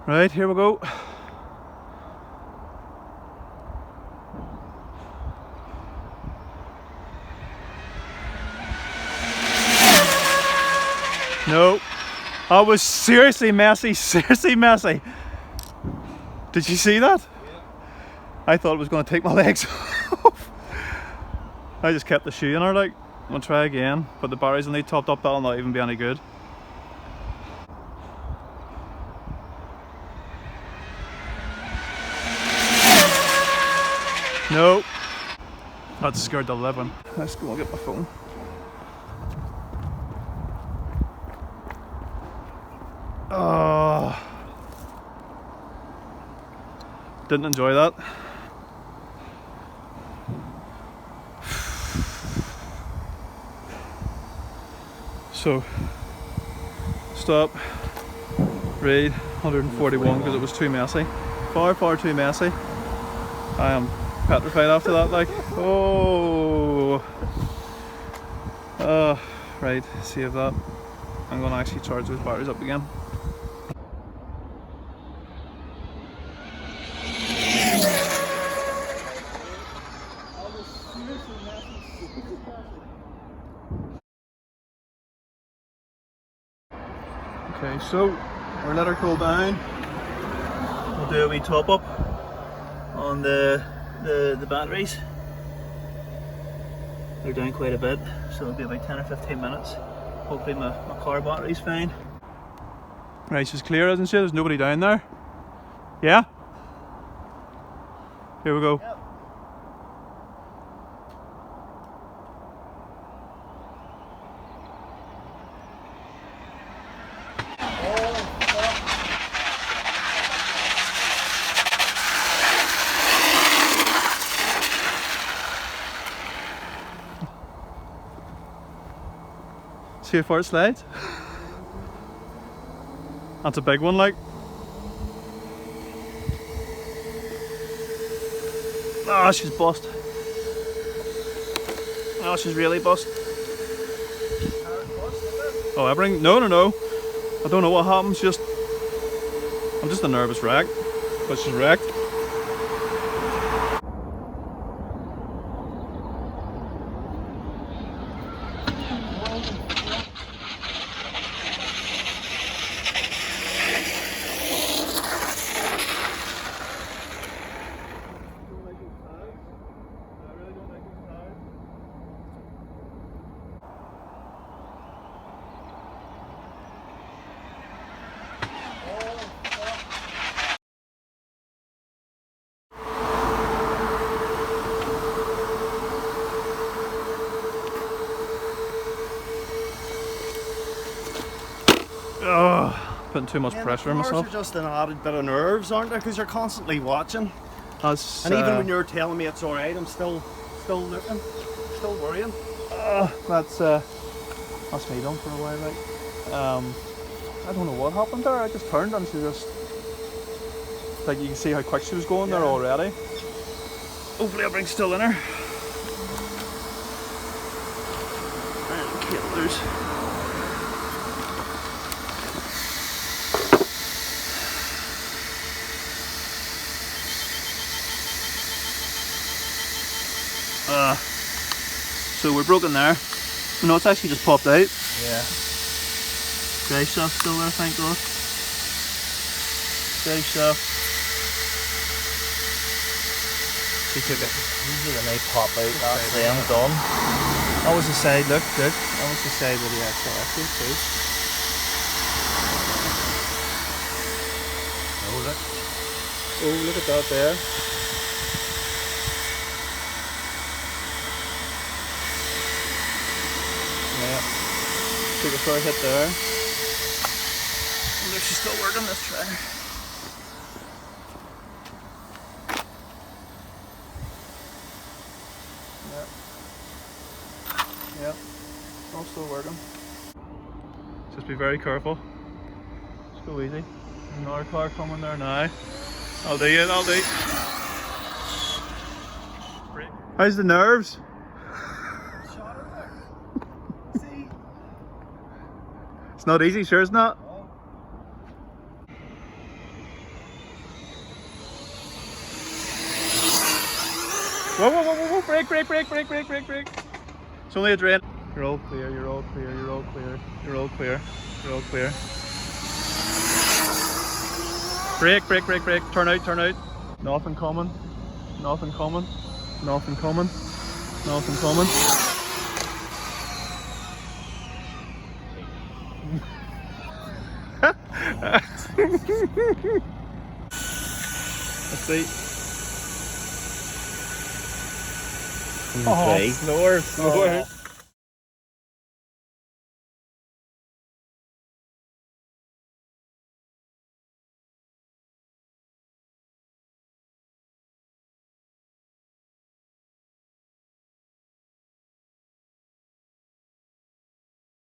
Right, here we go. No, that was seriously messy, seriously messy. Did you see that? Yeah. I thought it was going to take my legs off. I just kept the shoe in her, like. I'll try again, but the batteries will need topped up, that'll not even be any good. No, that scared the living. Let's go and get my phone. Oh, didn't enjoy that. So, stop, read 141 because it was too messy. Far too messy. I am petrified after that, like. Oh. Right, save that. I'm going to actually charge those batteries up again. Okay, so we're let her cool down. We'll do a wee top up on the batteries. They're down quite a bit, so it'll be about 10 or 15 minutes. Hopefully my car battery's fine. Right, she's clear, isn't she? There's nobody down there. Yeah? Here we go. Yep. See how far it slides? That's a big one, like. Ah, she's bust. Oh, she's really bust. Oh, everything? No. I don't know what happened. I'm just a nervous wreck. But she's wrecked. Putting too much pressure on myself. Are just an added bit of nerves, aren't they? Because you're constantly watching. That's, and even when you're telling me it's alright, I'm still looking, still worrying. That's me done for a while, like. I don't know what happened there. I just turned and she just, like, you can see how quick she was going there already. Hopefully everything's still in her. And can't lose. So we're broken there. No, it's actually just popped out. Yeah. Dry shaft still there, thank God. Dry shaft. She took it. Usually when they pop out, that's them done. That was the side, look. That was the side with the XLX2 too. Oh, look. Oh, look at that there. Yeah. Took a fair hit there. I wonder if she's still working, let's try her. Yeah, all still working. Just be very careful. Just go easy. Another car coming there now. I'll do it, I'll do. How's the nerves? See? It's not easy, sure it's not. Whoa, whoa, whoa, whoa, whoa, brake, brake, brake, brake, brake, brake, brake. It's only a drain. You're all clear, you're all clear, you're all clear, you're all clear, you're all clear. Brake, brake, brake, brake, turn out, turn out. Nothing coming, nothing coming, nothing coming, nothing coming. Let's see. Oh, slower, slower.